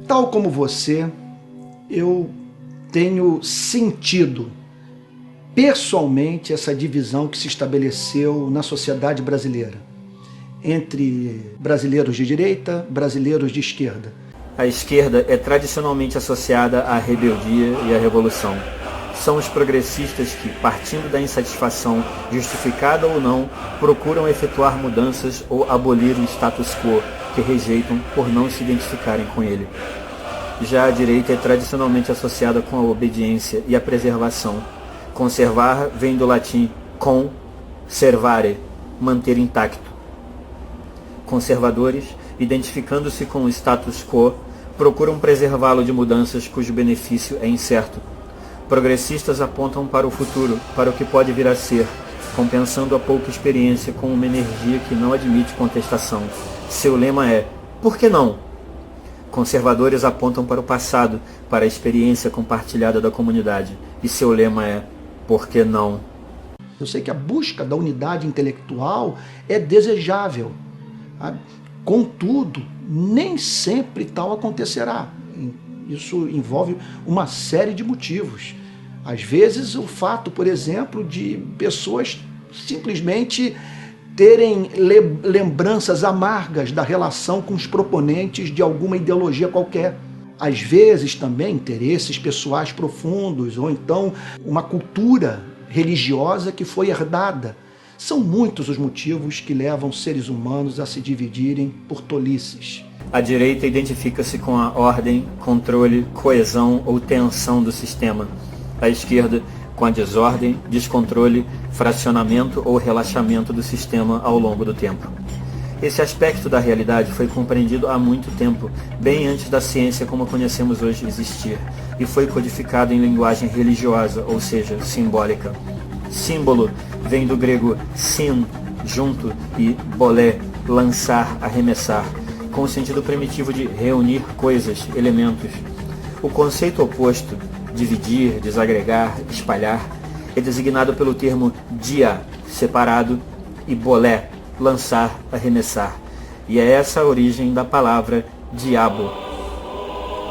Tal como você, eu tenho sentido pessoalmente essa divisão que se estabeleceu na sociedade brasileira, entre brasileiros de direita, brasileiros de esquerda. A esquerda é tradicionalmente associada à rebeldia e à revolução. São os progressistas que, partindo da insatisfação, justificada ou não, procuram efetuar mudanças ou abolir o status quo, que rejeitam por não se identificarem com ele. Já a direita é tradicionalmente associada com a obediência e a preservação. Conservar vem do latim conservare, manter intacto. Conservadores, identificando-se com o status quo, procuram preservá-lo de mudanças cujo benefício é incerto. Progressistas apontam para o futuro, para o que pode vir a ser, compensando a pouca experiência com uma energia que não admite contestação. Seu lema é: por que não? Conservadores apontam para o passado, para a experiência compartilhada da comunidade, e seu lema é: por que não? Eu sei que a busca da unidade intelectual é desejável. Contudo, nem sempre tal acontecerá. Isso envolve uma série de motivos. Às vezes, o fato, por exemplo, de pessoas simplesmente terem lembranças amargas da relação com os proponentes de alguma ideologia qualquer. Às vezes também interesses pessoais profundos, ou então uma cultura religiosa que foi herdada. São muitos os motivos que levam seres humanos a se dividirem por tolices. A direita identifica-se com a ordem, controle, coesão ou tensão do sistema. A esquerda com a desordem, descontrole, fracionamento ou relaxamento do sistema ao longo do tempo. Esse aspecto da realidade foi compreendido há muito tempo, bem antes da ciência como a conhecemos hoje existir, e foi codificado em linguagem religiosa, ou seja, simbólica. Símbolo vem do grego syn, junto, e bolé, lançar, arremessar, com o sentido primitivo de reunir coisas, elementos. O conceito oposto, dividir, desagregar, espalhar, é designado pelo termo dia, separado, e bolé, lançar, arremessar. E é essa a origem da palavra diabo.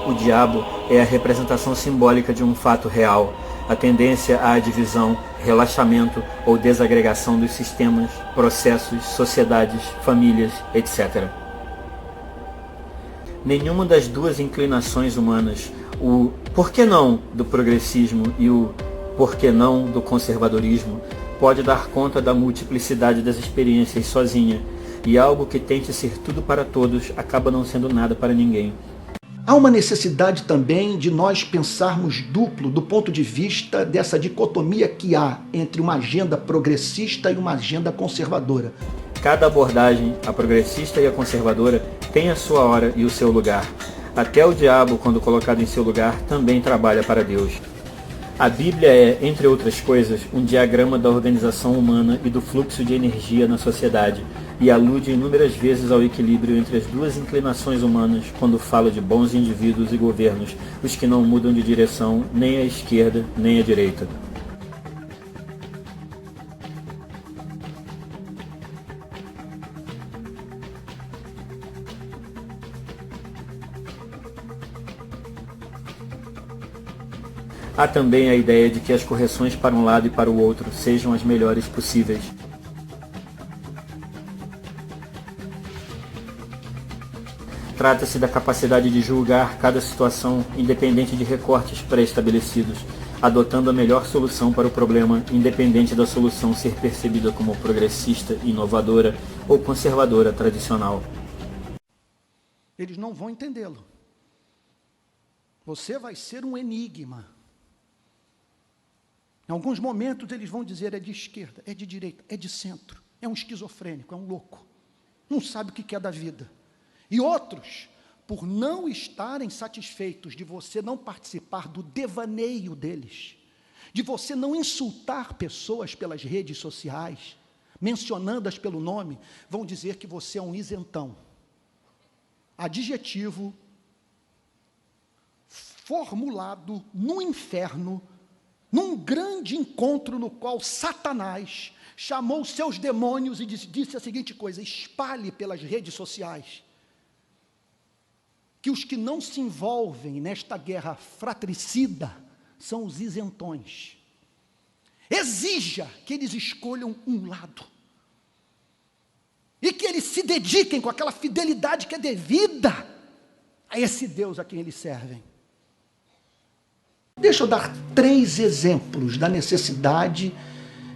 O diabo é a representação simbólica de um fato real, a tendência à divisão, relaxamento ou desagregação dos sistemas, processos, sociedades, famílias, etc. Nenhuma das duas inclinações humanas, o porquê não do progressismo e o porquê não do conservadorismo, pode dar conta da multiplicidade das experiências sozinha, e algo que tente ser tudo para todos acaba não sendo nada para ninguém. Há uma necessidade também de nós pensarmos duplo do ponto de vista dessa dicotomia que há entre uma agenda progressista e uma agenda conservadora. Cada abordagem, a progressista e a conservadora, tem a sua hora e o seu lugar. Até o diabo, quando colocado em seu lugar, também trabalha para Deus. A Bíblia é, entre outras coisas, um diagrama da organização humana e do fluxo de energia na sociedade, e alude inúmeras vezes ao equilíbrio entre as duas inclinações humanas quando fala de bons indivíduos e governos, os que não mudam de direção nem à esquerda nem à direita. Há também a ideia de que as correções para um lado e para o outro sejam as melhores possíveis. Trata-se da capacidade de julgar cada situação independente de recortes pré-estabelecidos, adotando a melhor solução para o problema, independente da solução ser percebida como progressista, inovadora ou conservadora tradicional. Eles não vão entendê-lo. Você vai ser um enigma. Em alguns momentos eles vão dizer é de esquerda, é de direita, é de centro, é um esquizofrênico, é um louco, não sabe o que é da vida. E outros, por não estarem satisfeitos de você não participar do devaneio deles, de você não insultar pessoas pelas redes sociais, mencionando-as pelo nome, vão dizer que você é um isentão. Adjetivo formulado no inferno, num grande encontro no qual Satanás chamou seus demônios e disse a seguinte coisa: espalhe pelas redes sociais que os que não se envolvem nesta guerra fratricida são os isentões. Exija que eles escolham um lado e que eles se dediquem com aquela fidelidade que é devida a esse Deus a quem eles servem. Deixa eu dar 3 exemplos da necessidade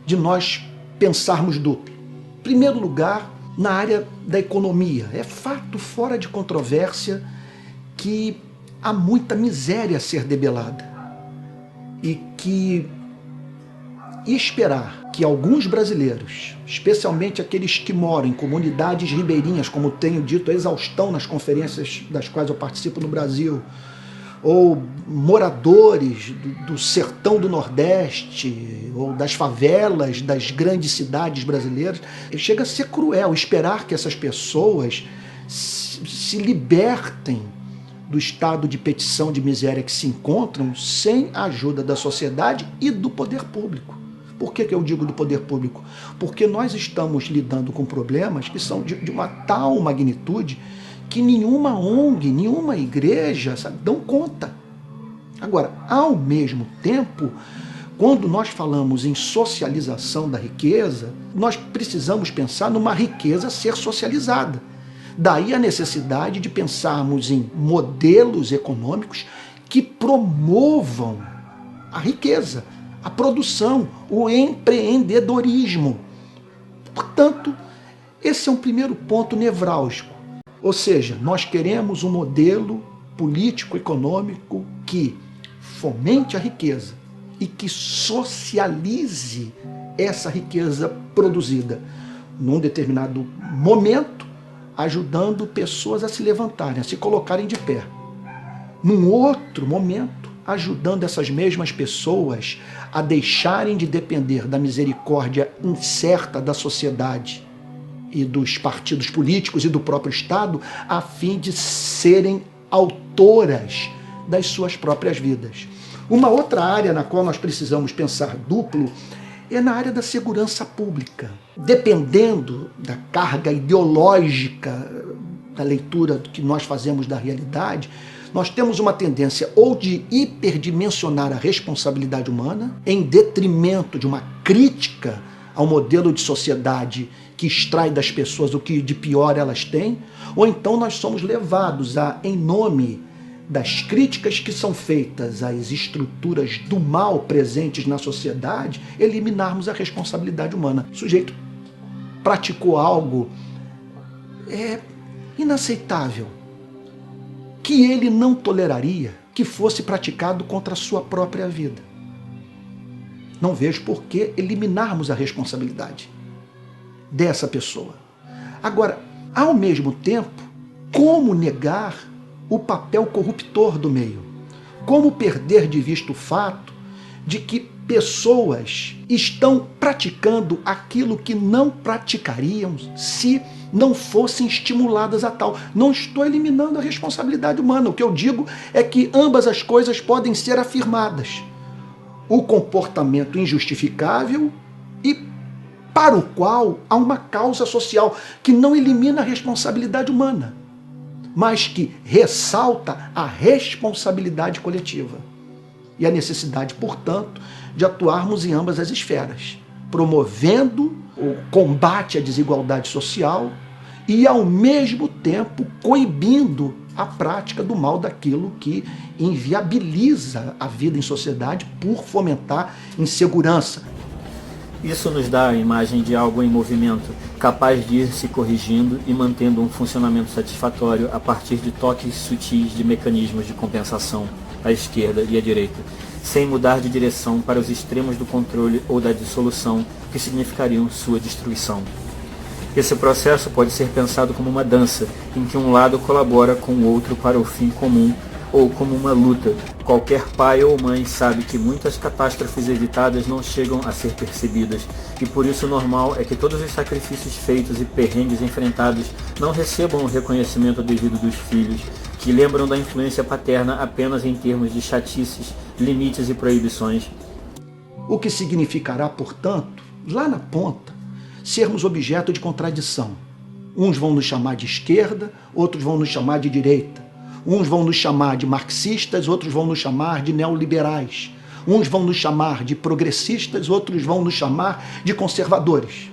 de nós pensarmos duplo. Em primeiro lugar, na área da economia. É fato fora de controvérsia que há muita miséria a ser debelada e esperar que alguns brasileiros, especialmente aqueles que moram em comunidades ribeirinhas, como tenho dito a exaustão nas conferências das quais eu participo no Brasil, ou moradores do sertão do Nordeste, ou das favelas das grandes cidades brasileiras, chega a ser cruel esperar que essas pessoas se libertem do estado de petição de miséria que se encontram sem a ajuda da sociedade e do poder público. Por que eu digo do poder público? Porque nós estamos lidando com problemas que são de uma tal magnitude que nenhuma ONG, nenhuma igreja, dão conta. Agora, ao mesmo tempo, quando nós falamos em socialização da riqueza, nós precisamos pensar numa riqueza ser socializada. Daí a necessidade de pensarmos em modelos econômicos que promovam a riqueza, a produção, o empreendedorismo. Portanto, esse é um primeiro ponto nevrálgico. Ou seja, nós queremos um modelo político-econômico que fomente a riqueza e que socialize essa riqueza produzida num determinado momento, ajudando pessoas a se levantarem, a se colocarem de pé. Num outro momento, ajudando essas mesmas pessoas a deixarem de depender da misericórdia incerta da sociedade e dos partidos políticos e do próprio Estado, a fim de serem autoras das suas próprias vidas. Uma outra área na qual nós precisamos pensar duplo é na área da segurança pública. Dependendo da carga ideológica da leitura que nós fazemos da realidade, nós temos uma tendência ou de hiperdimensionar a responsabilidade humana em detrimento de uma crítica ao modelo de sociedade que extrai das pessoas o que de pior elas têm, ou então nós somos levados a, em nome das críticas que são feitas às estruturas do mal presentes na sociedade, eliminarmos a responsabilidade humana. O sujeito praticou algo inaceitável, que ele não toleraria que fosse praticado contra a sua própria vida. Não vejo por que eliminarmos a responsabilidade dessa pessoa. Agora, ao mesmo tempo, como negar o papel corruptor do meio? Como perder de vista o fato de que pessoas estão praticando aquilo que não praticariam se não fossem estimuladas a tal? Não estou eliminando a responsabilidade humana. O que eu digo é que ambas as coisas podem ser afirmadas. O comportamento injustificável e para o qual há uma causa social que não elimina a responsabilidade humana, mas que ressalta a responsabilidade coletiva e a necessidade, portanto, de atuarmos em ambas as esferas, promovendo o combate à desigualdade social e, ao mesmo tempo, coibindo a prática do mal daquilo que inviabiliza a vida em sociedade por fomentar insegurança. Isso nos dá a imagem de algo em movimento, capaz de ir se corrigindo e mantendo um funcionamento satisfatório a partir de toques sutis de mecanismos de compensação à esquerda e à direita, sem mudar de direção para os extremos do controle ou da dissolução que significariam sua destruição. Esse processo pode ser pensado como uma dança, em que um lado colabora com o outro para o fim comum, ou como uma luta. Qualquer pai ou mãe sabe que muitas catástrofes evitadas não chegam a ser percebidas, e por isso o normal é que todos os sacrifícios feitos e perrengues enfrentados não recebam o reconhecimento devido dos filhos, que lembram da influência paterna apenas em termos de chatices, limites e proibições. O que significará, portanto, lá na ponta, sermos objeto de contradição. Uns vão nos chamar de esquerda, outros vão nos chamar de direita. Uns vão nos chamar de marxistas, outros vão nos chamar de neoliberais. Uns vão nos chamar de progressistas, outros vão nos chamar de conservadores.